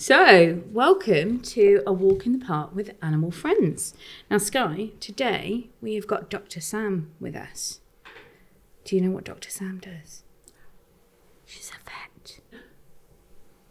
So, welcome to A Walk in the Park with Animal Friends. Now, Skye, today we have got Dr Sam with us. Do you know what Dr Sam does? She's a vet.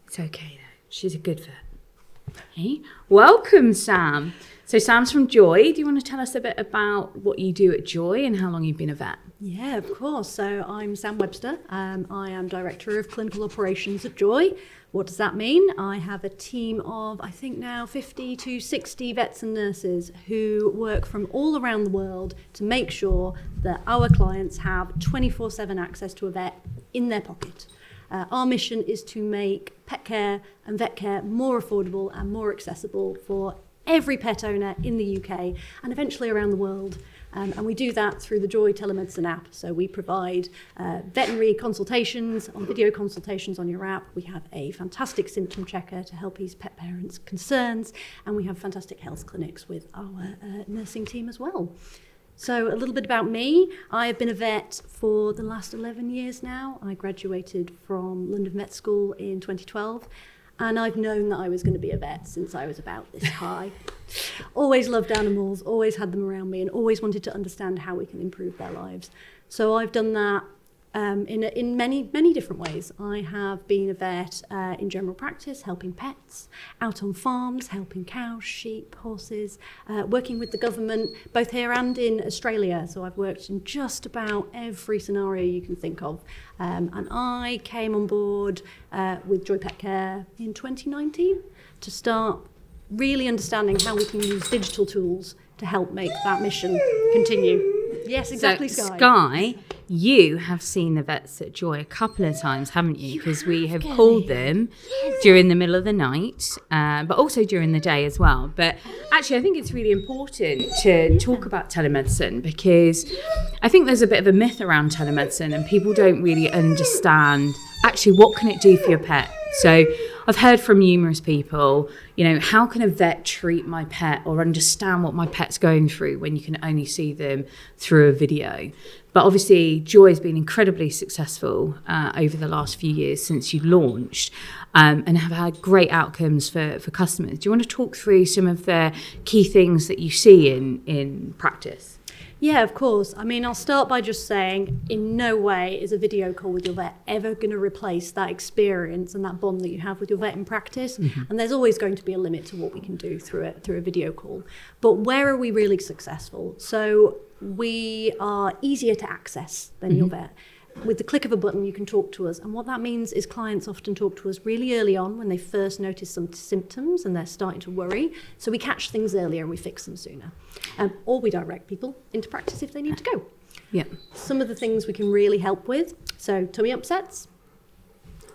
It's okay though, she's a good vet. Hey, welcome Sam. So Sam's from Joii. Do you want to tell us a bit about what you do at Joii and how long you've been a vet? Yeah, of course. So I'm Sam Webster. I am Director of Clinical Operations at Joii. What does that mean? I have a team of, I think now, 50 to 60 vets and nurses who work from all around the world to make sure that our clients have 24/7 access to a vet in their pocket. Our mission is to make pet care and vet care more affordable and more accessible for every pet owner in the UK and eventually around the world. And we do that through the Joii telemedicine app. So we provide veterinary consultations, on video consultations on your app. We have a fantastic symptom checker to help ease pet parents' concerns. And we have fantastic health clinics with our nursing team as well. So a little bit about me. I've been a vet for the last 11 years now. I graduated from London Vet School in 2012. And I've known that I was going to be a vet since I was about this high. Always loved animals, always had them around me, and always wanted to understand how we can improve their lives. So I've done that in many different ways. I have been a vet in general practice, helping pets, out on farms, helping cows, sheep, horses, working with the government, both here and in Australia. So I've worked in just about every scenario you can think of. And I came on board with Joii Pet Care in 2019 to start really understanding how we can use digital tools to help make that mission continue. Yes, exactly, so, Skye. Skye, you have seen the vets at Joii a couple of times, haven't you? Because we have called them during the middle of the night, but also during the day as well. But actually, I think it's really important to talk about telemedicine because I think there's a bit of a myth around telemedicine and people don't really understand actually what can it do for your pet. So I've heard from numerous people, how can a vet treat my pet or understand what my pet's going through when you can only see them through a video? But obviously, Joii has been incredibly successful over the last few years since you launched and have had great outcomes for customers. Do you want to talk through some of the key things that you see in practice? Yeah, of course. I mean, I'll start by just saying in no way is a video call with your vet ever going to replace that experience and that bond that you have with your vet in practice. Mm-hmm. And there's always going to be a limit to what we can do through a video call. But where are we really successful? So we are easier to access than your vet. With the click of a button, you can talk to us. And what that means is clients often talk to us really early on when they first notice some symptoms and they're starting to worry. So we catch things earlier and we fix them sooner. Or we direct people into practice if they need to go. Yeah. Some of the things we can really help with. So tummy upsets.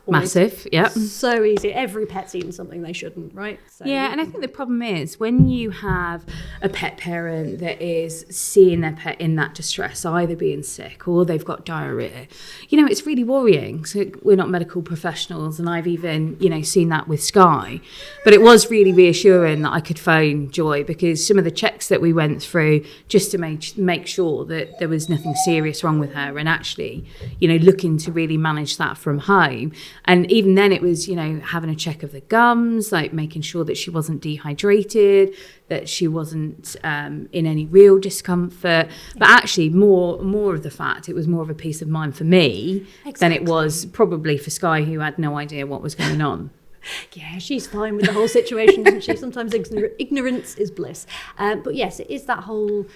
Massive, yeah. So easy. Every pet's eaten something they shouldn't, right? So, yeah, and I think the problem is when you have a pet parent that is seeing their pet in that distress, either being sick or they've got diarrhea, it's really worrying. So we're not medical professionals, and I've even, seen that with Skye. But it was really reassuring that I could phone Joii because some of the checks that we went through just to make sure that there was nothing serious wrong with her and actually, looking to really manage that from home. And even then it was, having a check of the gums, like making sure that she wasn't dehydrated, that she wasn't in any real discomfort. But actually more of the fact, it was more of a peace of mind for me than it was probably for Skye, who had no idea what was going on. Yeah, she's fine with the whole situation, isn't she? Sometimes ignorance is bliss. But yes, it is that whole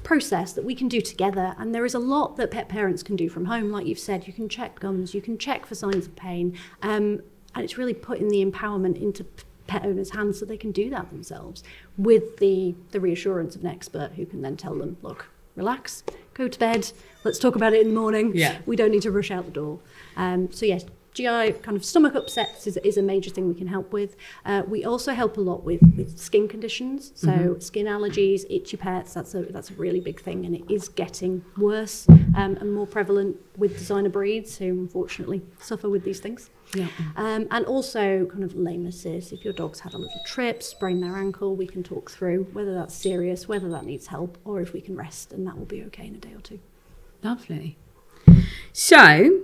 process that we can do together. And there is a lot that pet parents can do from home. Like you've said, you can check gums, you can check for signs of pain. And it's really putting the empowerment into pet owners' hands so they can do that themselves with the reassurance of an expert who can then tell them, look, relax, go to bed, let's talk about it in the morning. Yeah. We don't need to rush out the door. So yes, GI kind of stomach upsets is a major thing we can help with. We also help a lot with skin conditions, so skin allergies, itchy pets. That's a really big thing, and it is getting worse and more prevalent with designer breeds who unfortunately suffer with these things. Yeah. And also kind of lamenesses. If your dog's had a little trip, sprained their ankle, we can talk through whether that's serious, whether that needs help, or if we can rest, and that will be okay in a day or two. Lovely. So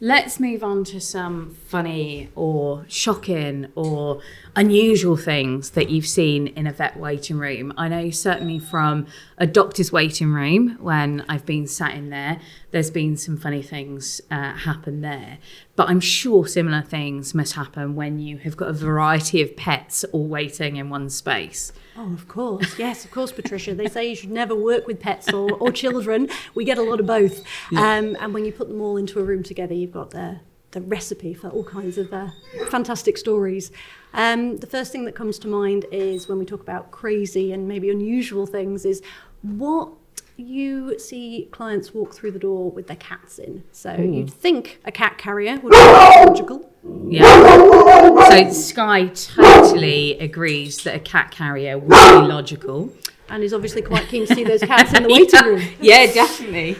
Let's move on to some funny or shocking or unusual things that you've seen in a vet waiting room. I know certainly from a doctor's waiting room, when I've been sat in there, there's been some funny things happen there. But I'm sure similar things must happen when you have got a variety of pets all waiting in one space. Oh, of course. Yes, of course, Patricia. They say you should never work with pets or children. We get a lot of both. Yeah. And when you put them all into a room together, you've got the recipe for all kinds of fantastic stories. The first thing that comes to mind is when we talk about crazy and maybe unusual things is what you see clients walk through the door with their cats in. So you'd think a cat carrier would be logical. Yeah. So Skye totally agrees that a cat carrier would be logical. And is obviously quite keen to see those cats in the waiting room. Yeah, definitely.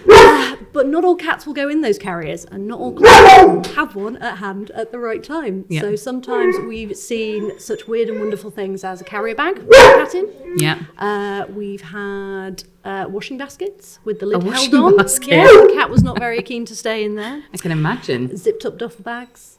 But not all cats will go in those carriers, and not all clients have one at hand at the right time. Yeah. So sometimes we've seen such weird and wonderful things as a carrier bag with a cat in. Yeah. We've had washing baskets with the lid held washing on. basket. Yeah, the cat was not very keen to stay in there. I can imagine. Zipped up duffel bags.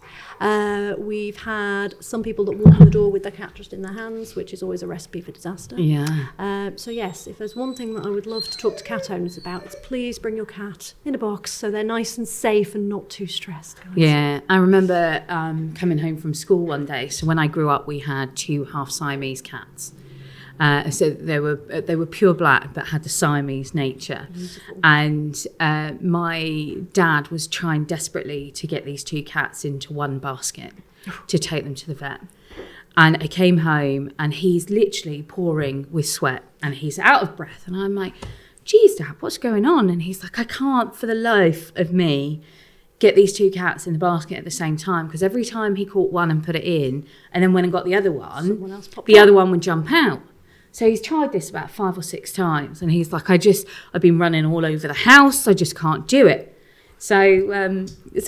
We've had some people that walk in the door with their cat just in their hands, which is always a recipe for disaster. Yeah. So yes, if there's one thing that I would love to talk to cat owners about, it's please bring your cat in a box so they're nice and safe and not too stressed, guys. Yeah, I remember coming home from school one day. So when I grew up, we had 2 half Siamese cats. So they were pure black but had the Siamese nature. Beautiful. And my dad was trying desperately to get these 2 cats into one basket to take them to the vet. And I came home and he's literally pouring with sweat and he's out of breath. And I'm like, geez, Dad, what's going on? And he's like, I can't for the life of me get these 2 cats in the basket at the same time, because every time he caught one and put it in and then went and got the other one, the other one would jump out. So he's tried this about 5 or 6 times and he's like, I've been running all over the house, I just can't do it. So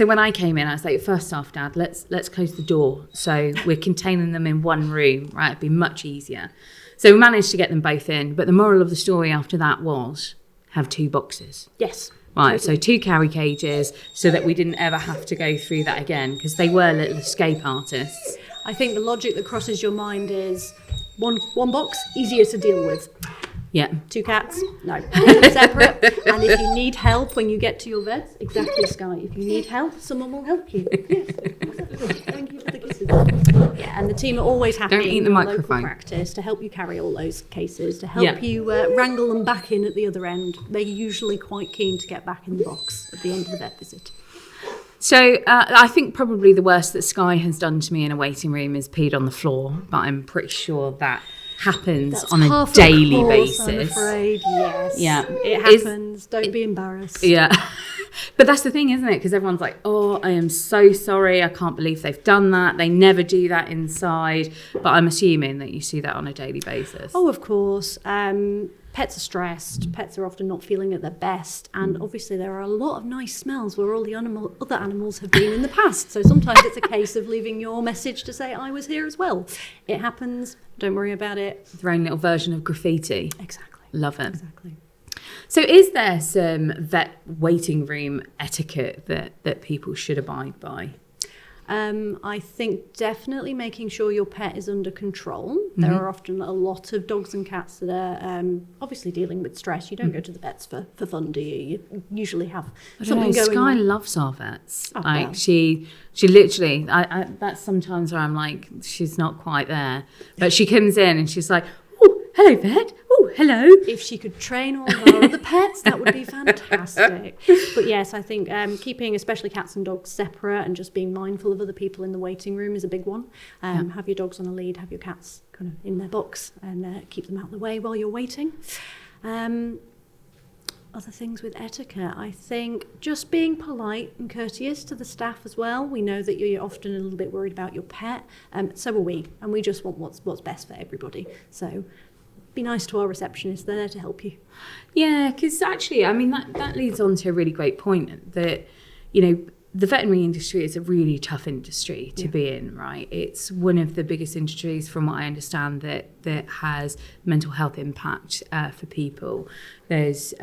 when I came in, I was like, first off, Dad, let's close the door. So we're containing them in one room, right? It'd be much easier. So we managed to get them both in. But the moral of the story after that was have 2 boxes. Yes. Right, totally. So 2 carry cages so that we didn't ever have to go through that again, because they were little escape artists. I think the logic that crosses your mind is one box, easier to deal with. Yeah. 2 cats, no, separate. And if you need help when you get to your vet, exactly, Skye. If you need help, someone will help you. Yes, exactly. Thank you for the kisses. Yeah, and the team are always happy Don't eat in the your microphone. local practice to help you carry all those cases, to help you wrangle them back in at the other end. They're usually quite keen to get back in the box at the end of the vet visit. So I think probably the worst that Skye has done to me in a waiting room is peed on the floor, but I'm pretty sure that happens on a daily basis. I'm afraid, yes. Yeah. It happens. Don't be embarrassed. Yeah. But that's the thing, isn't it? Because everyone's like, oh, I am so sorry. I can't believe they've done that. They never do that inside. But I'm assuming that you see that on a daily basis. Oh, of course. Pets are stressed. Pets are often not feeling at their best. And obviously there are a lot of nice smells where all the other animals have been in the past. So sometimes it's a case of leaving your message to say, I was here as well. It happens. Don't worry about it. Their own little version of graffiti. Exactly. Love it. Exactly. So is there some vet waiting room etiquette that people should abide by? I think definitely making sure your pet is under control. There are often a lot of dogs and cats that are obviously dealing with stress. You don't go to the vets for fun, do you? You usually have something going Skye on. loves our vets. Oh, like wow. she literally, I that's sometimes where I'm like, she's not quite there. But she comes in and she's like, oh, hello, vet. Oh, hello. If she could train all of our other pets, that would be fantastic. But yes, I think keeping especially cats and dogs separate and just being mindful of other people in the waiting room is a big one. Have your dogs on a lead, have your cats kind of in their box and keep them out of the way while you're waiting. Other things with etiquette, I think just being polite and courteous to the staff as well. We know that you're often a little bit worried about your pet, so are we, and we just want what's best for everybody. So be nice to our receptionist, they're there to help you. Yeah, because actually, I mean, that leads on to a really great point that, you know, the veterinary industry is a really tough industry to be in, right? It's one of the biggest industries, from what I understand, that has mental health impact for people. There's,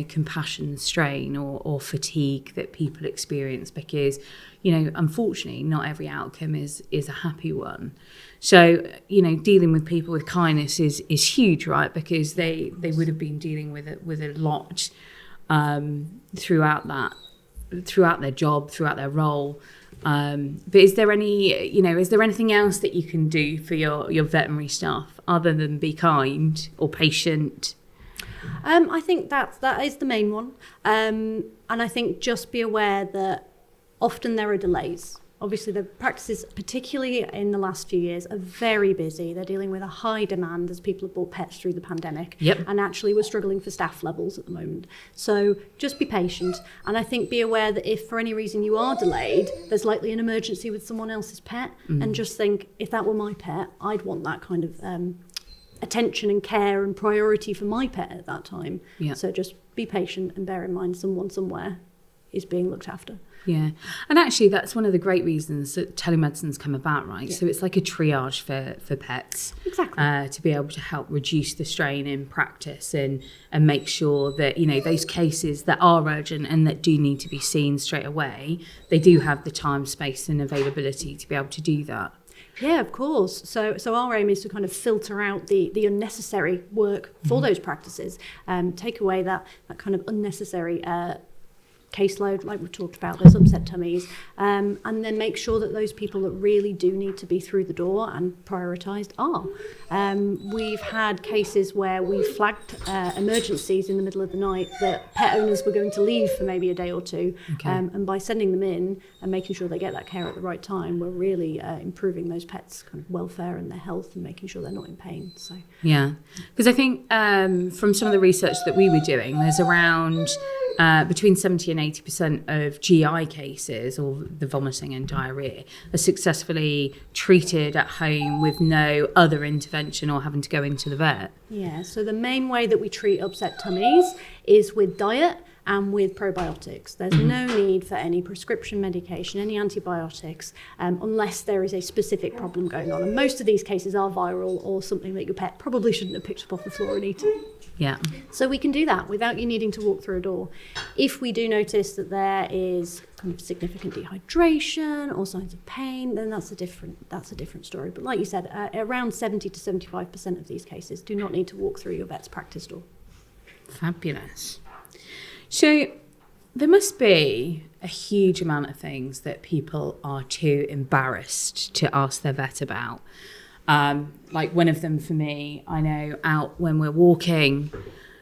compassion strain or fatigue that people experience because, unfortunately, not every outcome is a happy one. So, dealing with people with kindness is huge, right? Because they would have been dealing with a lot throughout their job, throughout their role. But is there anything else that you can do for your veterinary staff other than be kind or patient? I think that is the main one. And I think just be aware that often there are delays. Obviously, the practices, particularly in the last few years, are very busy. They're dealing with a high demand as people have bought pets through the pandemic. Yep. And actually, we're struggling for staff levels at the moment. So just be patient. And I think be aware that if for any reason you are delayed, there's likely an emergency with someone else's pet. And just think, if that were my pet, I'd want that kind of attention and care and priority for my pet at that time. Yeah. So just be patient and bear in mind someone somewhere is being looked after. Yeah. And actually, that's one of the great reasons that telemedicine's come about, right? Yeah. So it's like a triage for pets. Exactly. To be able to help reduce the strain in practice and make sure that, those cases that are urgent and that do need to be seen straight away, they do have the time, space and availability to be able to do that. Yeah, of course. So our aim is to kind of filter out the unnecessary work for those practices, take away that kind of unnecessary caseload, like we've talked about, those upset tummies, and then make sure that those people that really do need to be through the door and prioritised are. We've had cases where we flagged emergencies in the middle of the night that pet owners were going to leave for maybe a day or two, and by sending them in and making sure they get that care at the right time, we're really improving those pets' kind of welfare and their health and making sure they're not in pain. So yeah, because I think from some of the research that we were doing, there's around between 70 and 80% of GI cases, or the vomiting and diarrhea, are successfully treated at home with no other intervention or having to go into the vet. Yeah, so the main way that we treat upset tummies is with diet and with probiotics. There's no need for any prescription medication, any antibiotics, unless there is a specific problem going on. And most of these cases are viral or something that your pet probably shouldn't have picked up off the floor and eaten. Yeah. So we can do that without you needing to walk through a door. If we do notice that there is kind of significant dehydration or signs of pain, then that's a different story. But like you said, around 70 to 75% of these cases do not need to walk through your vet's practice door. Fabulous. So there must be a huge amount of things that people are too embarrassed to ask their vet about. Like one of them for me, I know out when we're walking,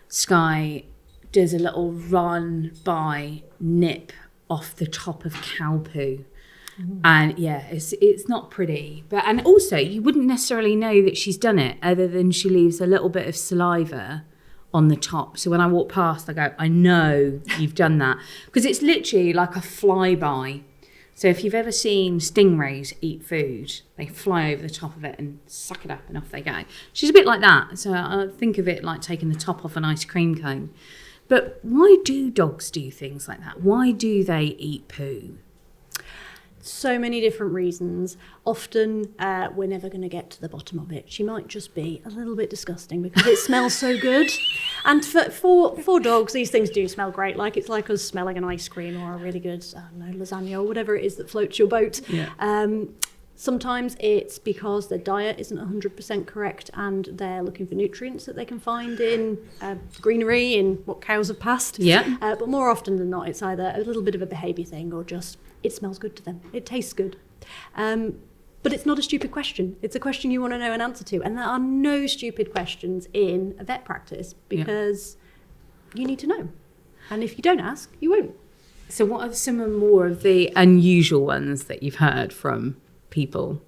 Skye does a little run by nip off the top of cow poo. And yeah, it's not pretty. And also you wouldn't necessarily know that she's done it other than she leaves a little bit of saliva on the top. So when I walk past, I go, I know you've done that. Because it's literally like a flyby. So if you've ever seen stingrays eat food, they fly over the top of it and suck it up and off they go. She's a bit like that. So I think of it like taking the top off an ice cream cone. But why do dogs do things like that? Why do they eat poo? So many different reasons. Often we're never going to get to the bottom of it. She might just be a little bit disgusting because it smells so good. And for dogs, these things do smell great. Like it's like us smelling an ice cream or a really good lasagna or whatever it is that floats your boat. Yeah. Sometimes it's because their diet isn't 100% correct and they're looking for nutrients that they can find in greenery, in what cows have passed. Yeah. But more often than not, it's either a little bit of a behaviour thing or just it smells good to them. It tastes good. But it's not a stupid question. It's a question you want to know an answer to. And there are no stupid questions in a vet practice because you need to know. And if you don't ask, you won't. So what are some more of the unusual ones that you've heard from people?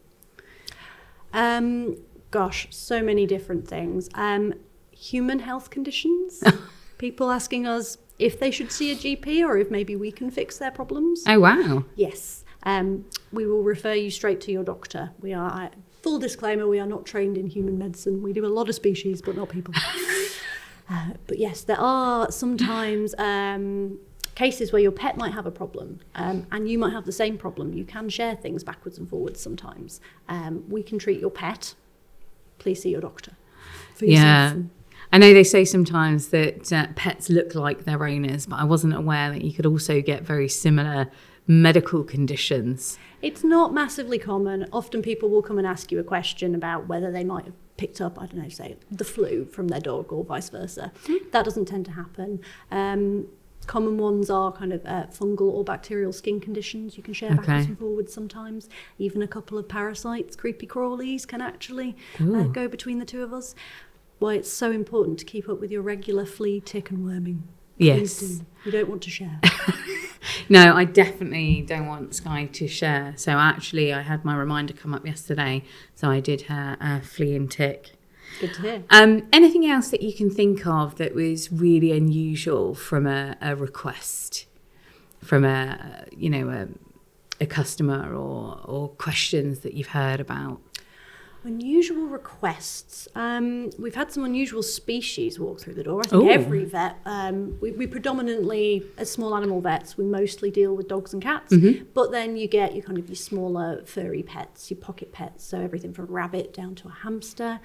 Gosh, so many different things. Human health conditions. People asking us if they should see a GP or if maybe we can fix their problems. Oh, wow. Yes. We will refer you straight to your doctor. We are, full disclaimer, we are not trained in human medicine. We do a lot of species, but not people. But yes, there are sometimes cases where your pet might have a problem and you might have the same problem. You can share things backwards and forwards sometimes. We can treat your pet. Please see your doctor for yourself. Yeah. I know they say sometimes that pets look like their owners, but I wasn't aware that you could also get very similar medical conditions. It's not massively common. Often people will come and ask you a question about whether they might have picked up, I don't know, say the flu from their dog or vice versa. That doesn't tend to happen. Common ones are kind of fungal or bacterial skin conditions. You can share backwards and forwards sometimes. Even a couple of parasites, creepy crawlies, can actually go between the two of us. Why it's so important to keep up with your regular flea, tick and worming. Yes. Please do. You don't want to share. No, I definitely don't want Skye to share. So actually I had my reminder come up yesterday. So I did her flea and tick. Good to hear. Anything else that you can think of that was really unusual from a request from a customer or questions that you've heard about? Unusual requests. We've had some unusual species walk through the door. I think every vet, we predominantly, as small animal vets, we mostly deal with dogs and cats, but then you get your smaller furry pets, your pocket pets, so everything from a rabbit down to a hamster.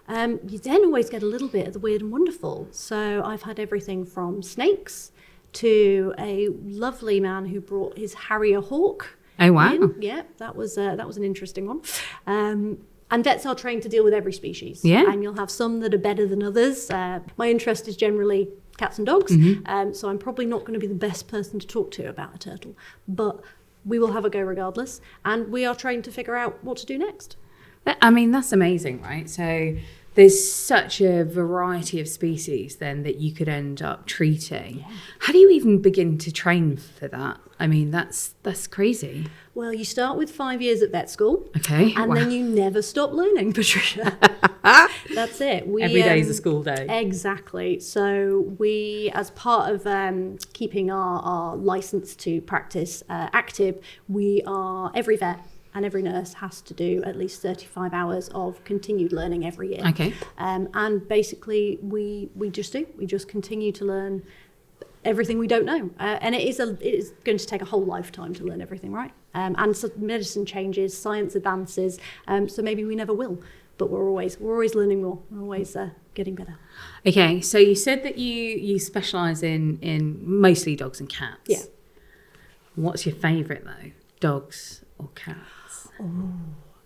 You then always get a little bit of the weird and wonderful. So I've had everything from snakes to a lovely man who brought his Harrier hawk. Oh, wow. In. Yeah, that was an interesting one. And vets are trained to deal with every species. Yeah. And you'll have some that are better than others. My interest is generally cats and dogs. So I'm probably not going to be the best person to talk to about a turtle. But we will have a go regardless. And we are trained to figure out what to do next. I mean, that's amazing, right? So there's such a variety of species then that you could end up treating. Yeah. How do you even begin to train for that? I mean, that's crazy. Well, you start with 5 years at vet school. Okay. And then you never stop learning, Patricia. That's it. Every day is a school day. Exactly. So we, as part of keeping our license to practice active, every vet and every nurse has to do at least 35 hours of continued learning every year. Okay. And basically we just continue to learn everything we don't know. And it is going to take a whole lifetime to learn everything, right? And so medicine changes, science advances, so maybe we never will. But we're always learning more. We're always getting better. Okay, so you said that you specialise in mostly dogs and cats. Yeah. What's your favourite though? Dogs or cats? Oh,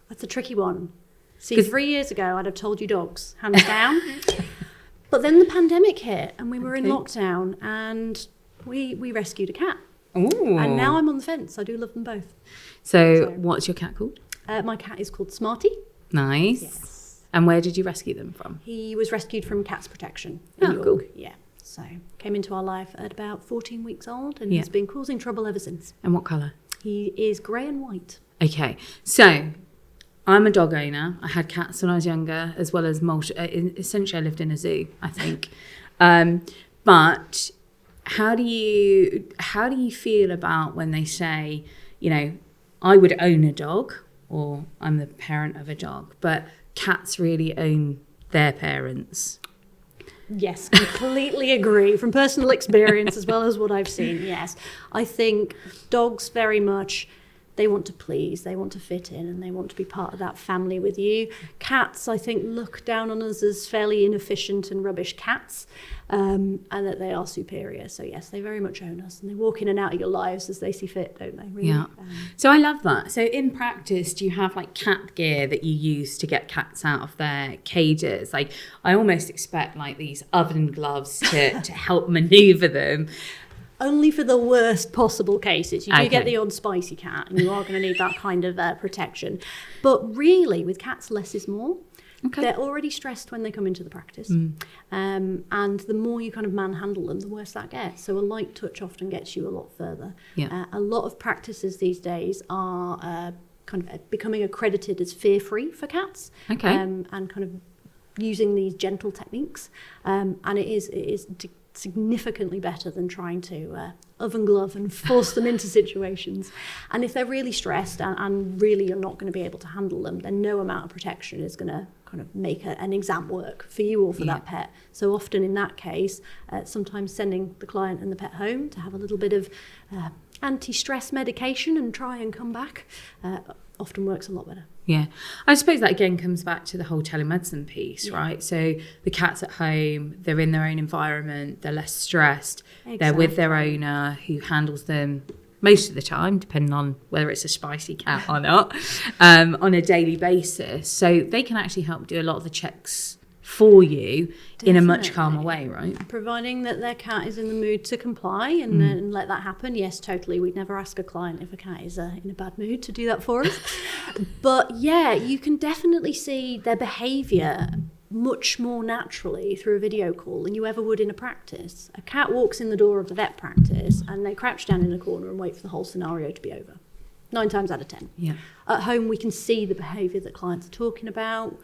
that's a tricky one. See, 3 years ago, I'd have told you dogs, hands down. But then the pandemic hit and we were in lockdown and we rescued a cat. Ooh. And now I'm on the fence. I do love them both. So what's your cat called? My cat is called Smarty. Nice. Yes. And where did you rescue them from? He was rescued from Cats Protection in York. Cool. Yeah. So came into our life at about 14 weeks old and he's been causing trouble ever since. And what colour? He is grey and white. Okay, so I'm a dog owner. I had cats when I was younger, as well as essentially I lived in a zoo, I think. But how do you feel about when they say, I would own a dog, or I'm the parent of a dog, but cats really own their parents? Yes, completely agree. From personal experience as well as what I've seen, yes. I think dogs very much, they want to please, they want to fit in, and they want to be part of that family with you. Cats, I think, look down on us as fairly inefficient and rubbish cats, and that they are superior. So yes, they very much own us, and they walk in and out of your lives as they see fit, don't they? Really? Yeah. So I love that. So in practice, do you have like cat gear that you use to get cats out of their cages? Like I almost expect like these oven gloves to help maneuver them. Only for the worst possible cases. You do get the odd spicy cat and you are going to need that kind of protection. But really, with cats, less is more. Okay. They're already stressed when they come into the practice. And the more you kind of manhandle them, the worse that gets. So a light touch often gets you a lot further. Yeah. A lot of practices these days are kind of becoming accredited as fear-free for cats. Okay. And kind of using these gentle techniques. And it is significantly better than trying to oven glove and force them into situations. And if they're really stressed and really you're not going to be able to handle them, then no amount of protection is going to kind of make an exam work for you or for that pet. So often in that case, sometimes sending the client and the pet home to have a little bit of anti-stress medication and try and come back often works a lot better. Yeah, I suppose that again comes back to the whole telemedicine piece, right? So the cat's at home, they're in their own environment, they're less stressed, they're with their owner who handles them most of the time, depending on whether it's a spicy cat or not, on a daily basis. So they can actually help do a lot of the checks for you in a much calmer way, right? Providing that their cat is in the mood to comply and let that happen. Yes, totally. We'd never ask a client if a cat is in a bad mood to do that for us. But yeah, you can definitely see their behaviour much more naturally through a video call than you ever would in a practice. A cat walks in the door of the vet practice and they crouch down in a corner and wait for the whole scenario to be over. 9 times out of 10. Yeah. At home, we can see the behaviour that clients are talking about.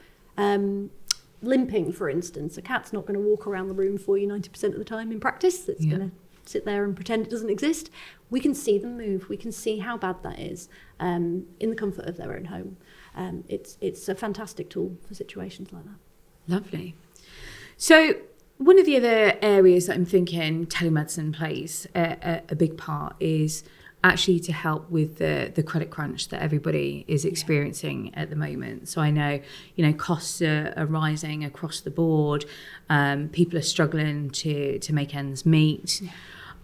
Limping, for instance, a cat's not going to walk around the room for you 90% of the time in practice. It's going to sit there and pretend it doesn't exist. We can see them move. We can see how bad that is in the comfort of their own home. It's a fantastic tool for situations like that. Lovely. So one of the other areas that I'm thinking telemedicine plays a big part is actually to help with the credit crunch that everybody is experiencing at the moment. So I know, costs are rising across the board. People are struggling to make ends meet.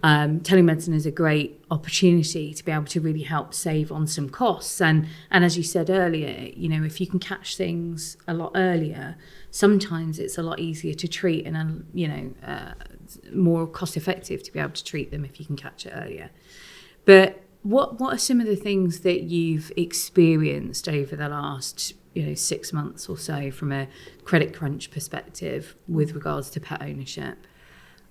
Telemedicine is a great opportunity to be able to really help save on some costs. And as you said earlier, if you can catch things a lot earlier, sometimes it's a lot easier to treat and, more cost effective to be able to treat them if you can catch it earlier. But what are some of the things that you've experienced over the last 6 months or so from a credit crunch perspective with regards to pet ownership?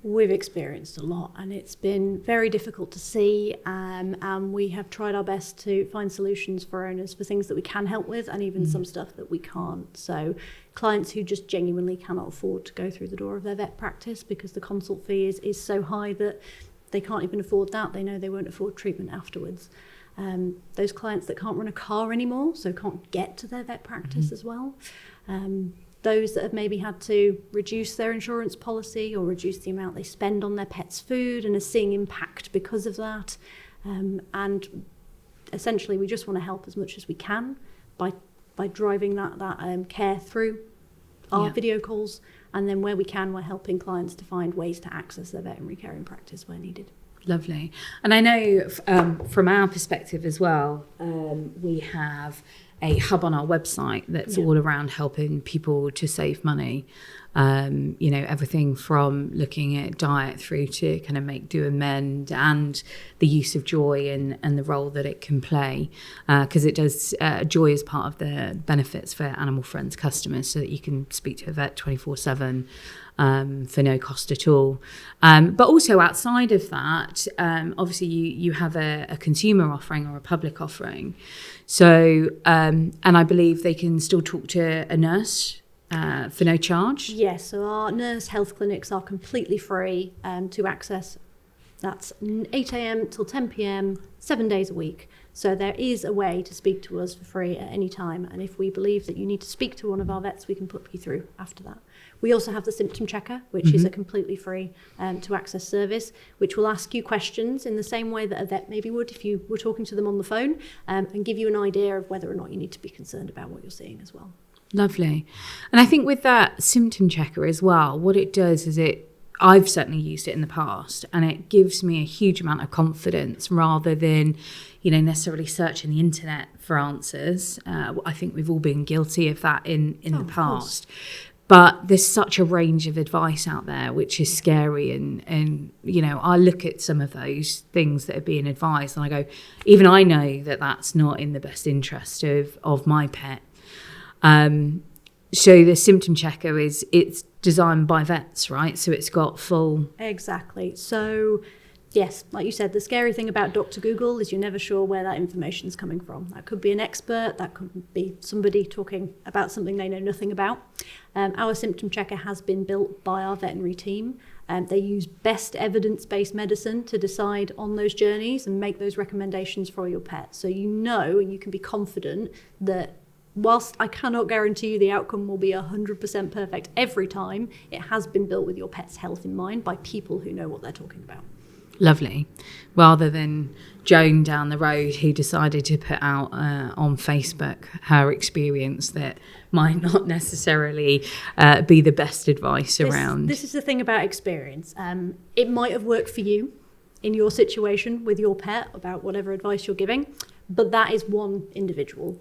We've experienced a lot, and it's been very difficult to see, and we have tried our best to find solutions for owners for things that we can help with and even some stuff that we can't. So clients who just genuinely cannot afford to go through the door of their vet practice because the consult fee is so high that they can't even afford that. They know they won't afford treatment afterwards. Those clients that can't run a car anymore, so can't get to their vet practice as well. Those that have maybe had to reduce their insurance policy or reduce the amount they spend on their pet's food and are seeing impact because of that. And essentially, we just want to help as much as we can by driving that care through our video calls. And then where we can, we're helping clients to find ways to access their veterinary care in practice where needed. Lovely. And I know from our perspective as well, we have a hub on our website that's all around helping people to save money. Everything from looking at diet through to kind of make, do, amend, and the use of Joii and the role that it can play. Because it does, Joii is part of the benefits for Animal Friends customers, so that you can speak to a vet 24/7 for no cost at all. But also outside of that, obviously you have a consumer offering or a public offering. So, and I believe they can still talk to a nurse for no charge? Yes, so our nurse health clinics are completely free to access. That's 8 a.m. till 10 p.m, 7 days a week. So there is a way to speak to us for free at any time. And if we believe that you need to speak to one of our vets, we can put you through after that. We also have the symptom checker, which is a completely free to access service, which will ask you questions in the same way that a vet maybe would if you were talking to them on the phone, and give you an idea of whether or not you need to be concerned about what you're seeing as well. Lovely. And I think with that symptom checker as well, what it does is I've certainly used it in the past, and it gives me a huge amount of confidence rather than, necessarily searching the internet for answers. I think we've all been guilty of that in the past. But there's such a range of advice out there, which is scary. And I look at some of those things that are being advised and I go, even I know that that's not in the best interest of my pet. So the symptom checker it's designed by vets, right? So it's got full... Exactly. So yes, like you said, the scary thing about Dr. Google is you're never sure where that information is coming from. That could be an expert, that could be somebody talking about something they know nothing about. Our symptom checker has been built by our veterinary team. They use best evidence-based medicine to decide on those journeys and make those recommendations for your pet. So and you can be confident that whilst I cannot guarantee you the outcome will be 100% perfect every time, it has been built with your pet's health in mind by people who know what they're talking about. Lovely. Rather than Joan down the road who decided to put out on Facebook her experience that might not necessarily be the best advice around. This is the thing about experience. It might have worked for you in your situation with your pet about whatever advice you're giving, but that is one individual.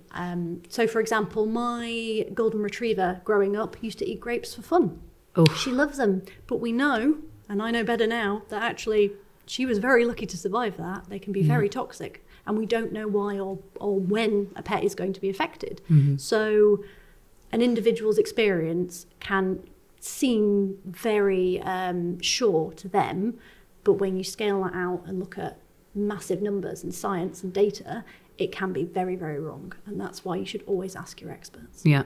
So, for example, my golden retriever growing up used to eat grapes for fun. Oh. She loves them, but we know, and I know better now, that actually she was very lucky to survive that. They can be very toxic, and we don't know why or when a pet is going to be affected. Mm-hmm. So an individual's experience can seem very sure to them, but when you scale that out and look at massive numbers and science and data, it can be very, very wrong. And that's why you should always ask your experts. Yeah.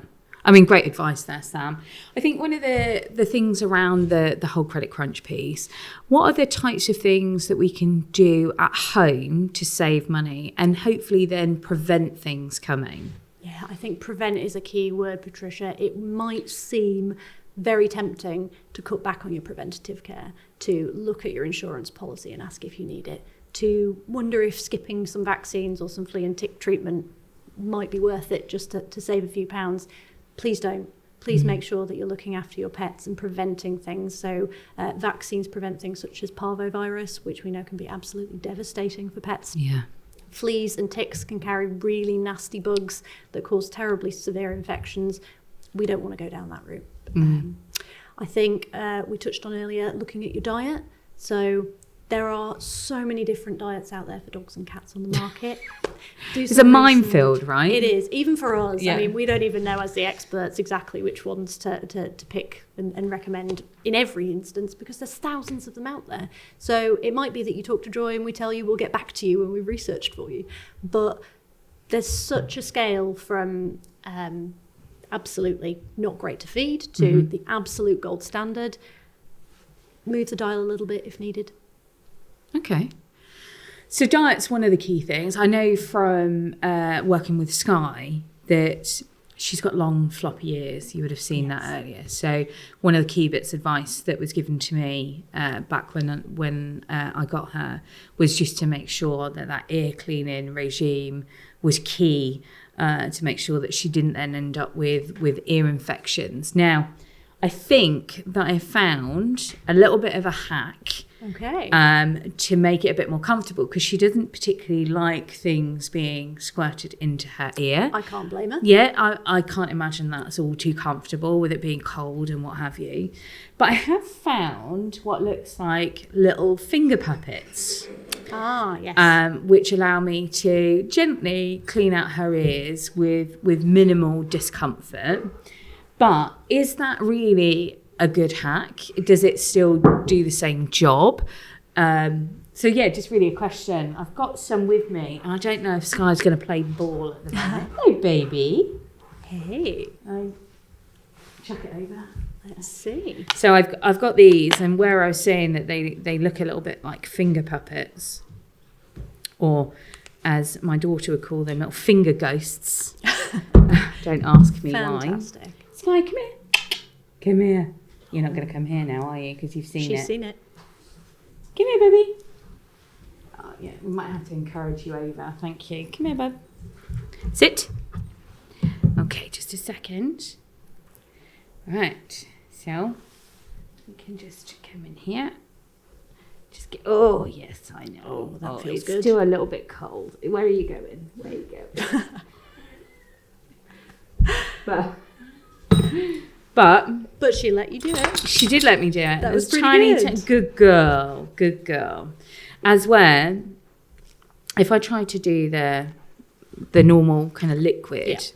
I mean, great advice there, Sam. I think one of the things around the whole credit crunch piece, what are the types of things that we can do at home to save money and hopefully then prevent things coming? Yeah, I think prevent is a key word, Patricia. It might seem very tempting to cut back on your preventative care, to look at your insurance policy and ask if you need it, to wonder if skipping some vaccines or some flea and tick treatment might be worth it just to save a few pounds. Please don't. Please make sure that you're looking after your pets and preventing things. So vaccines prevent things such as parvovirus, which we know can be absolutely devastating for pets. Yeah. Fleas and ticks can carry really nasty bugs that cause terribly severe infections. We don't want to go down that route. I think we touched on earlier looking at your diet. So there are so many different diets out there for dogs and cats on the market. It's a minefield, right? It is, even for us. Yeah. I mean, we don't even know as the experts exactly which ones to pick and recommend in every instance, because there's thousands of them out there. So it might be that you talk to Joy and we tell you we'll get back to you when we've researched for you. But there's such a scale from absolutely not great to feed to the absolute gold standard. Move the dial a little bit if needed. Okay. So diet's one of the key things. I know from working with Skye that she's got long floppy ears. You would have seen that earlier. So one of the key bits of advice that was given to me back when I got her was just to make sure that ear cleaning regime was key to make sure that she didn't then end up with ear infections. Now, I think that I found a little bit of a hack to make it a bit more comfortable, because she doesn't particularly like things being squirted into her ear. I can't blame her. Yeah, I can't imagine that's all too comfortable with it being cold and what have you. But I have found what looks like little finger puppets. Ah, yes. Which allow me to gently clean out her ears with minimal discomfort. But is that really a good hack? Does it still do the same job? So yeah, just really a question. I've got some with me, and I don't know if Skye's going to play ball at the moment. Hello, baby. Hey. Chuck it over. Let's see. So I've got these, and where I was saying that they look a little bit like finger puppets, or as my daughter would call them, little finger ghosts. Don't ask me Fantastic. why. Skye, come here. Come here. You're not going to come here now, are you? Because you've seen it. She's seen it. Come here, baby. Oh, yeah, we might have to encourage you over. Thank you. Come here, bub. Sit. Okay, just a second. Right. So, we can just come in here. Just get... Oh, yes, I know. Oh, that feels it's good. Still a little bit cold. Where are you going? Where are you going? But she let you do it. She did let me do it. That was pretty tiny good. Good girl. As well, if I try to do the normal kind of liquid,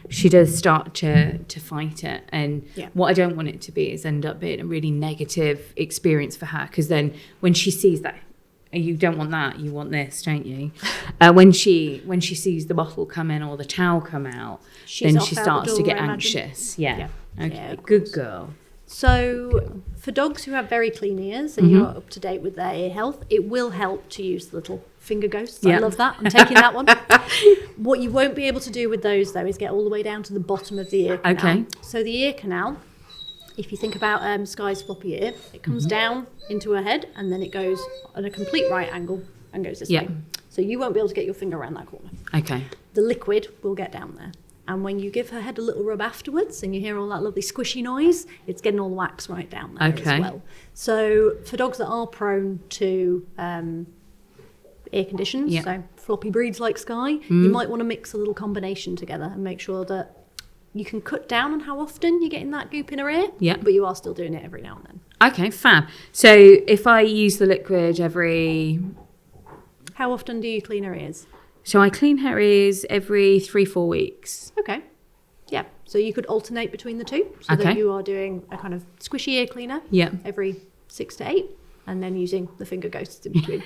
she does start to fight it. And what I don't want it to be is end up being a really negative experience for her, because then when she sees that, you don't want that, you want this, don't you? When she sees the bottle come in or the towel come out, then she starts to get anxious. Yeah. Okay. Yeah, good girl. So for dogs who have very clean ears and you're up to date with their ear health, it will help to use the little finger ghosts. Yeah. I love that. I'm taking that one. What you won't be able to do with those, though, is get all the way down to the bottom of the ear canal. Okay. So the ear canal, if you think about Skye's floppy ear, it comes down into her head and then it goes at a complete right angle and goes this way. So you won't be able to get your finger around that corner. Okay. The liquid will get down there. And when you give her head a little rub afterwards and you hear all that lovely squishy noise, it's getting all the wax right down there as well. So for dogs that are prone to ear conditions, so floppy breeds like Skye, you might want to mix a little combination together and make sure that you can cut down on how often you're getting that goop in her ear, but you are still doing it every now and then. Okay, fab. So if I use the liquid every... How often do you clean her ears? So I clean her ears every 3-4 weeks. Okay. Yeah. So you could alternate between the two. So that you are doing a kind of squishy ear cleaner every 6 to 8 and then using the finger ghosts in between.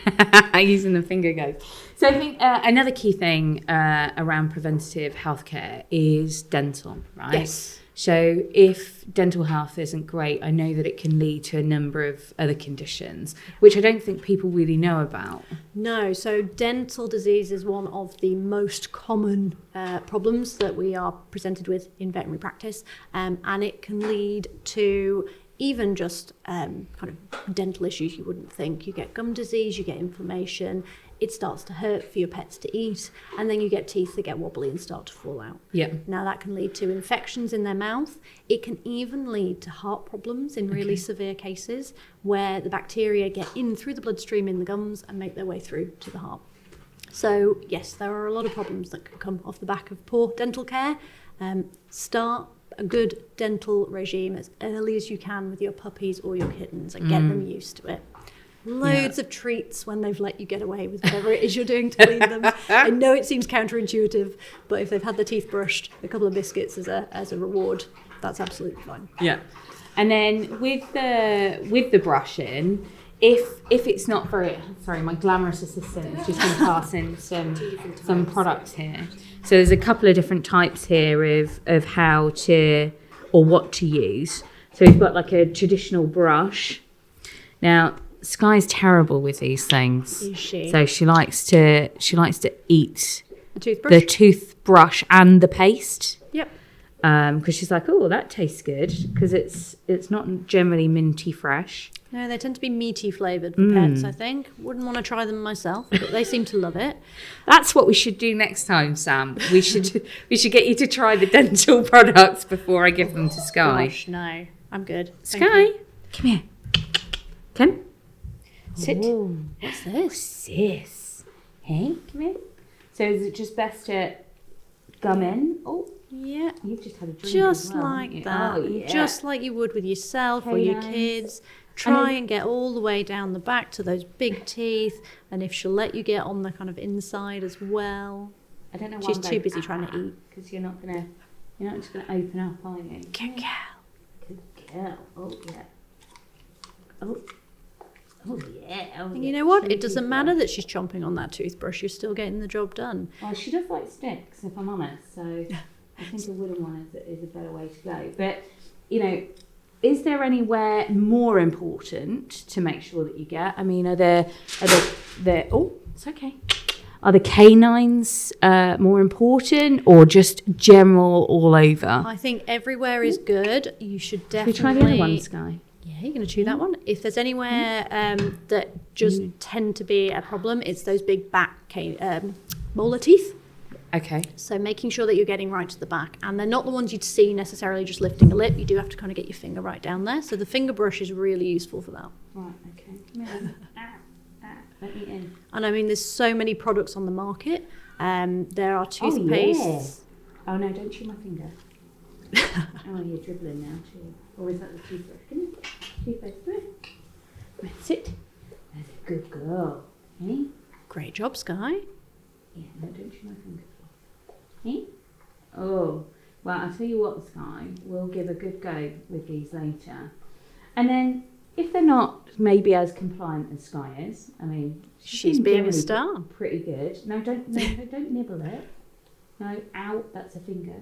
Using the finger ghost. So I think another key thing around preventative healthcare is dental, right? Yes. So if dental health isn't great, I know that it can lead to a number of other conditions, which I don't think people really know about. No, so dental disease is one of the most common problems that we are presented with in veterinary practice, and it can lead to even just kind of dental issues you wouldn't think. You get gum disease, you get inflammation, it starts to hurt for your pets to eat, and then you get teeth that get wobbly and start to fall out. Yeah. Now that can lead to infections in their mouth. It can even lead to heart problems in really severe cases where the bacteria get in through the bloodstream in the gums and make their way through to the heart. So yes, there are a lot of problems that can come off the back of poor dental care. Start a good dental regime as early as you can with your puppies or your kittens and get them used to it. Loads of treats when they've let you get away with whatever it is you're doing to clean them. I know it seems counterintuitive, but if they've had their teeth brushed, a couple of biscuits as a reward, that's absolutely fine. Yeah. And then with the brushing, if it's not very... Sorry, my glamorous assistant is just going to pass in some products here. So there's a couple of different types here of how to, or what to use. So we've got like a traditional brush. Now, Skye's terrible with these things. Is she? So she likes to eat The toothbrush and the paste. Yep. Because she's like, oh, that tastes good, because it's not generally minty fresh. No, they tend to be meaty flavoured for pets, I think. Wouldn't want to try them myself, but they seem to love it. That's what we should do next time, Sam. We should get you to try the dental products before I give them to Skye. Gosh, no. I'm good. Skye, come here. Come. Sit. Ooh, what's this? What's this? Hey, come here. So is it just best to gum in? Oh, yeah. you've just had a drink Just as well, like that. Oh, yeah. Just like you would with yourself or Hey, your nice. kids. Try and get all the way down the back to those big teeth. And if she'll let you get on the kind of inside as well. I don't know why She's I'm too going, busy trying to eat. because you're not just gonna open up, are you? Good girl. Good girl. Oh yeah. Oh yeah. Oh, And yeah. you know what? It doesn't matter that she's chomping on that toothbrush. You're still getting the job done. Well, she does like sticks, if I'm honest. So I think a wooden one is a better way to go. But is there anywhere more important to make sure that you get? I mean, are there oh, it's okay. Are the canines more important, or just general all over? I think everywhere is good. You should definitely... Should we try the other one, Skye? Yeah, you're going to chew that one. If there's anywhere that just tend to be a problem, it's those big back molar teeth. Okay. So making sure that you're getting right to the back. And they're not the ones you'd see necessarily just lifting a lip. You do have to kind of get your finger right down there. So the finger brush is really useful for that. Right, okay. Come here. Let me in. And I mean, there's so many products on the market. There are toothpastes. Oh, no, don't chew my finger. Oh, you're dribbling now, too. Or is that the toothbrush? Come here. Toothpaste. Come here. Sit. That's a good girl. Hey? Great job, Skye. Yeah, no, don't chew my finger. Hey? Oh, well, I'll tell you what, Skye, we'll give a good go with these later. And then, if they're not maybe as compliant as Skye is, I mean, She's being a star. Pretty good. No, don't nibble it. No, ow, that's a finger.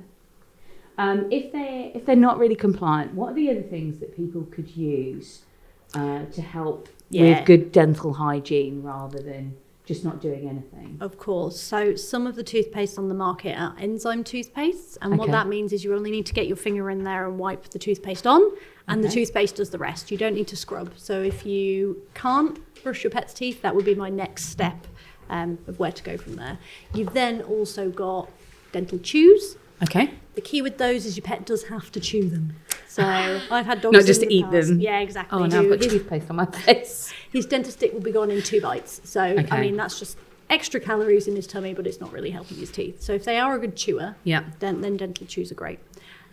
If they're not really compliant, what are the other things that people could use to help with good dental hygiene rather than just not doing anything? Of course. So some of the toothpaste on the market are enzyme toothpastes. And what that means is you only need to get your finger in there and wipe the toothpaste on, and the toothpaste does the rest. You don't need to scrub. So if you can't brush your pet's teeth, that would be my next step of where to go from there. You've then also got dental chews. Okay. The key with those is your pet does have to chew them. So I've had dogs not just in to the eat past. them. Yeah, exactly. Oh, now I've got toothpaste on my face. His dentist stick will be gone in 2 bites. So, I mean, that's just extra calories in his tummy, but it's not really helping his teeth. So if they are a good chewer, then dental chews are great.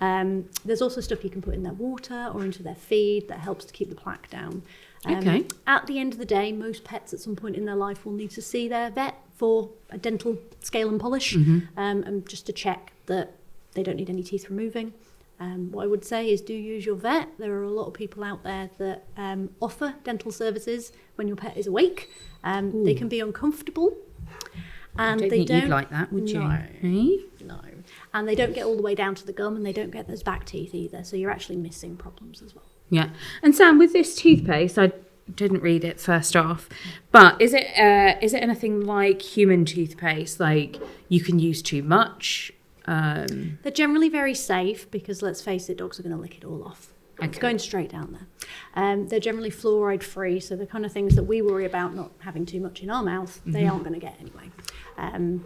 There's also stuff you can put in their water or into their feed that helps to keep the plaque down. At the end of the day, most pets at some point in their life will need to see their vet for a dental scale and polish, and just to check that they don't need any teeth removing. What I would say is do use your vet. There are a lot of people out there that offer dental services when your pet is awake. They can be uncomfortable. And I don't think you'd like that, would you? No. And they don't get all the way down to the gum, and they don't get those back teeth either. So you're actually missing problems as well. Yeah. And Sam, with this toothpaste, I didn't read it first off, but is it anything like human toothpaste? Like you can use too much? They're generally very safe because, let's face it, dogs are going to lick it all off. It's going straight down there. They're generally fluoride free, so the kind of things that we worry about not having too much in our mouth, they aren't going to get anyway.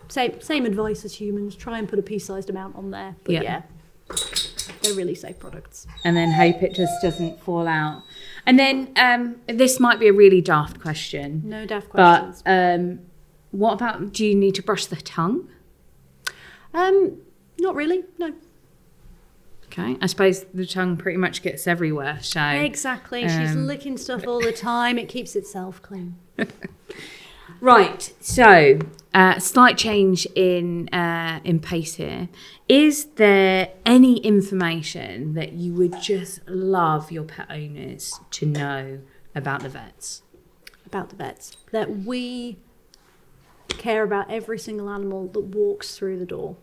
Same advice as humans, try and put a pea-sized amount on there. But yeah, they're really safe products. And then hope it just doesn't fall out. And then this might be a really daft question. No daft questions. But what about, do you need to brush the tongue? Not really, no. Okay, I suppose the tongue pretty much gets everywhere, so... Exactly, she's licking stuff all the time, it keeps itself clean. Right, so slight change in pace here. Is there any information that you would just love your pet owners to know about the vets? About the vets. That we care about every single animal that walks through the door.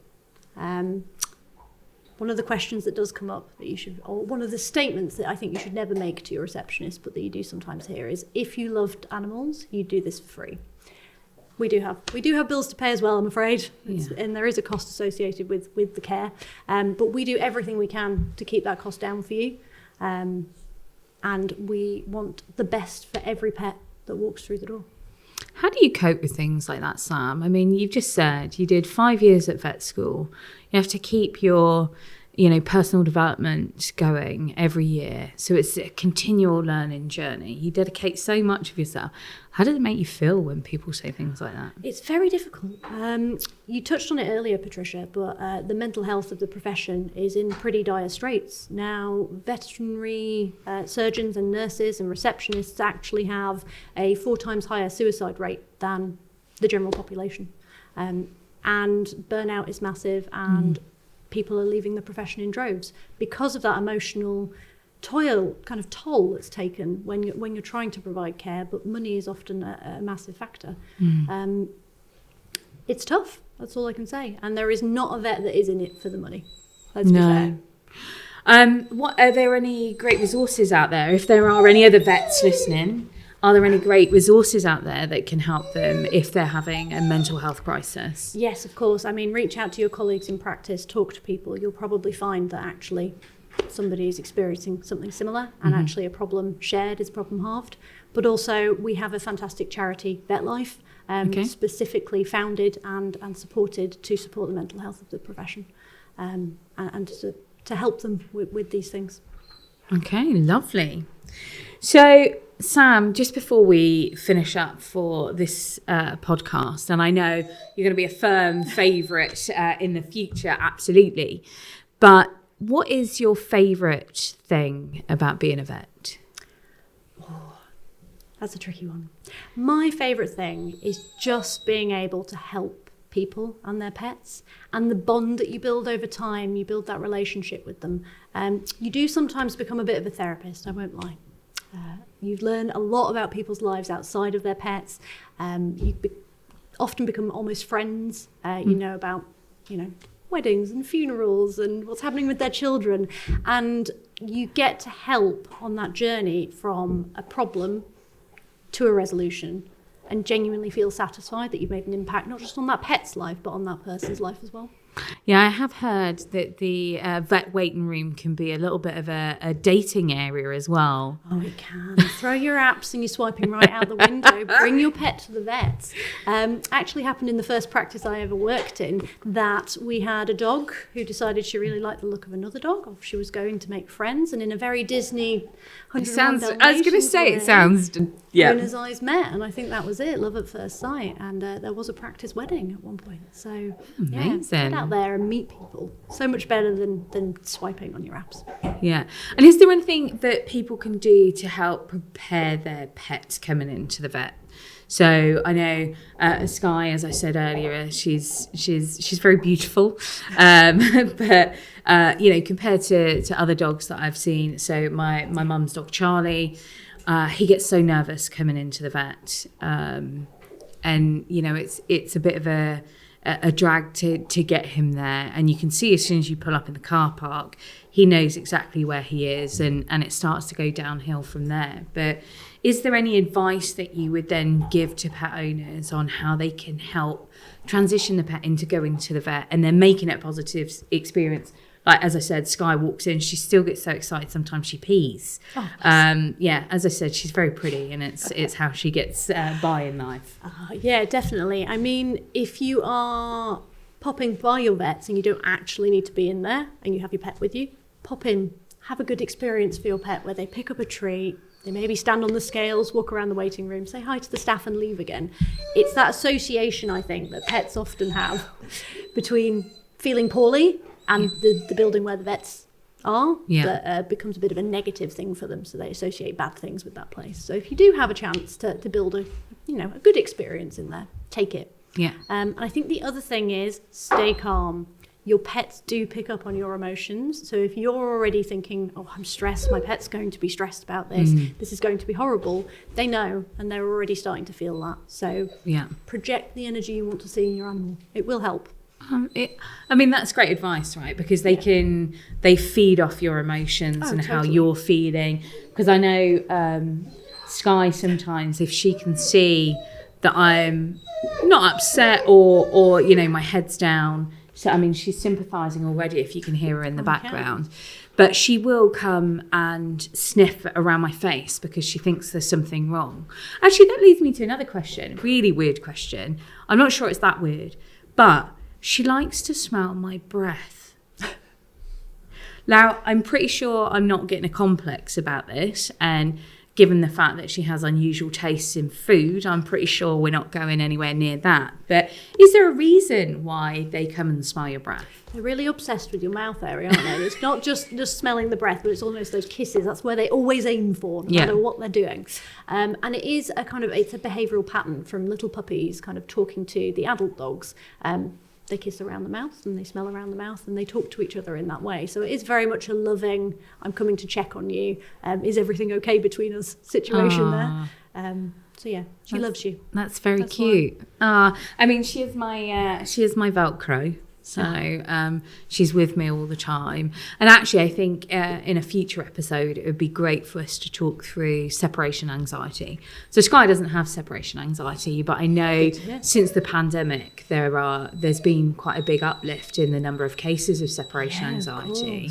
One of the questions that does come up that you should, or one of the statements that I think you should never make to your receptionist, but that you do sometimes hear, is if you loved animals, you'd do this for free. We do have bills to pay as well, I'm afraid, and there is a cost associated with the care. But we do everything we can to keep that cost down for you, and we want the best for every pet that walks through the door. How do you cope with things like that, Sam? I mean, you've just said you did 5 years at vet school. You have to keep your, personal development going every year. So it's a continual learning journey. You dedicate so much of yourself. How does it make you feel when people say things like that? It's very difficult. You touched on it earlier, Patricia, but the mental health of the profession is in pretty dire straits. Now, veterinary surgeons and nurses and receptionists actually have a 4 times higher suicide rate than the general population. And burnout is massive, and people are leaving the profession in droves because of that emotional toll that's taken when you're trying to provide care, but money is often a massive factor. It's tough, that's all I can say, and there is not a vet that is in it for the money. Let's be fair. What are there any great resources out there? If there are any other vets listening, are there any great resources out there that can help them if they're having a mental health crisis? Yes, of course. I mean, reach out to your colleagues in practice, talk to people. You'll probably find that actually somebody is experiencing something similar, and actually a problem shared is problem halved. But also we have a fantastic charity, Vet Life, specifically founded and supported to support the mental health of the profession, and to help them with these things. Okay, lovely. So, Sam, just before we finish up for this podcast, and I know you're going to be a firm favourite in the future, absolutely, but what is your favourite thing about being a vet? Oh, that's a tricky one. My favourite thing is just being able to help people and their pets, and the bond that you build over time. You build that relationship with them. You do sometimes become a bit of a therapist, I won't lie. You learn a lot about people's lives outside of their pets. You often become almost friends. You know about, weddings and funerals and what's happening with their children. And you get to help on that journey from a problem to a resolution. and genuinely feel satisfied that you've made an impact, not just on that pet's life, but on that person's life as well. Yeah, I have heard that the vet waiting room can be a little bit of a dating area as well. Oh, it can. Throw your apps and you're swiping right out the window. Bring your pet to the vets. Actually happened in the first practice I ever worked in, that we had a dog who decided she really liked the look of another dog. She was going to make friends, and in a very Disney 101 Dalmatians I was going to say, it sounds... Yeah. Owners' eyes met, and I think that was it, love at first sight. And there was a practice wedding at one point. So, amazing. Get out there and meet people. So much better than swiping on your apps. Yeah. And is there anything that people can do to help prepare their pets coming into the vet? So I know Skye, as I said earlier, she's very beautiful, but compared to other dogs that I've seen. So my mum's dog Charlie, he gets so nervous coming into the vet, and it's a bit of a drag to get him there. And you can see as soon as you pull up in the car park, he knows exactly where he is, and it starts to go downhill from there. But is there any advice that you would then give to pet owners on how they can help transition the pet into going to the vet and then making it a positive experience? Like, as I said, Skye walks in, she still gets so excited, sometimes she pees. Oh, as I said, she's very pretty, and it's how she gets by in life. Yeah, definitely. I mean, if you are popping by your vets and you don't actually need to be in there and you have your pet with you, pop in, have a good experience for your pet where they pick up a treat, they maybe stand on the scales, walk around the waiting room, say hi to the staff and leave again. It's that association, I think, that pets often have between feeling poorly and the building where the vets are, that becomes a bit of a negative thing for them. So they associate bad things with that place. So if you do have a chance to build a good experience in there, take it. Yeah. And I think the other thing is stay calm. Your pets do pick up on your emotions. So if you're already thinking, oh, I'm stressed, my pet's going to be stressed about this, this is going to be horrible, they know, and they're already starting to feel that. So project the energy you want to see in your animal. It will help. That's great advice, right? Because they feed off your emotions and how you're feeling. Because I know Skye sometimes, if she can see that I'm not upset or my head's down. So, she's sympathising already if you can hear her in the background. But she will come and sniff around my face because she thinks there's something wrong. Actually, that leads me to another question, really weird question. I'm not sure it's that weird, but she likes to smell my breath. Now, I'm pretty sure I'm not getting a complex about this, and given the fact that she has unusual tastes in food, I'm pretty sure we're not going anywhere near that. But is there a reason why they come and smell your breath? They're really obsessed with your mouth area, aren't they? It's not just smelling the breath, but it's almost those kisses. That's where they always aim for, no matter what they're doing. And it is it's a behavioural pattern from little puppies kind of talking to the adult dogs. They kiss around the mouth and they smell around the mouth and they talk to each other in that way. So it is very much a loving, I'm coming to check on you. Is everything okay between us situation there? She loves you. That's very cute. She is my Velcro. So she's with me all the time. And actually, I think in a future episode, it would be great for us to talk through separation anxiety. So Skye doesn't have separation anxiety, but I know since the pandemic, there's been quite a big uplift in the number of cases of separation anxiety.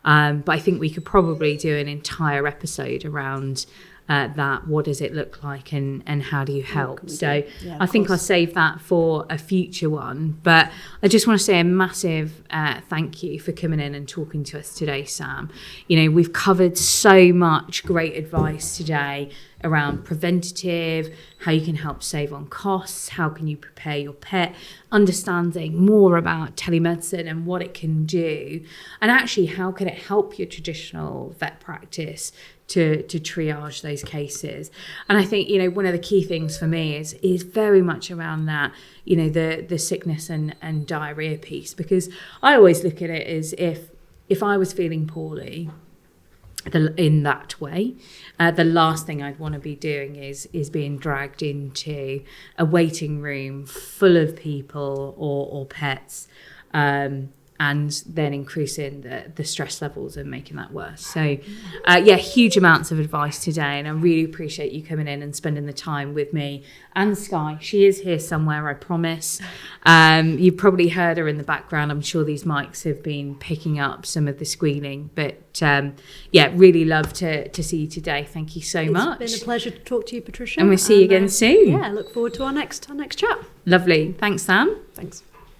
But I think we could probably do an entire episode around that. What does it look like and how do you help? So I think I'll save that for a future one. But I just want to say a massive thank you for coming in and talking to us today, Sam. We've covered so much great advice today around preventative, how you can help save on costs, how can you prepare your pet, understanding more about telemedicine and what it can do, and actually how can it help your traditional vet practice to triage those cases. And I think, one of the key things for me is very much around that, the sickness and diarrhea piece, because I always look at it as if I was feeling poorly in that way, the last thing I'd want to be doing is being dragged into a waiting room full of people or pets, and then increasing the stress levels and making that worse. So, huge amounts of advice today, and I really appreciate you coming in and spending the time with me and Skye. She is here somewhere, I promise. You've probably heard her in the background. I'm sure these mics have been picking up some of the squealing, but really love to see you today. Thank you so much. It's been a pleasure to talk to you, Patricia. And we'll see you again soon. Yeah, look forward to our next chat. Lovely. Thanks, Sam. Thanks.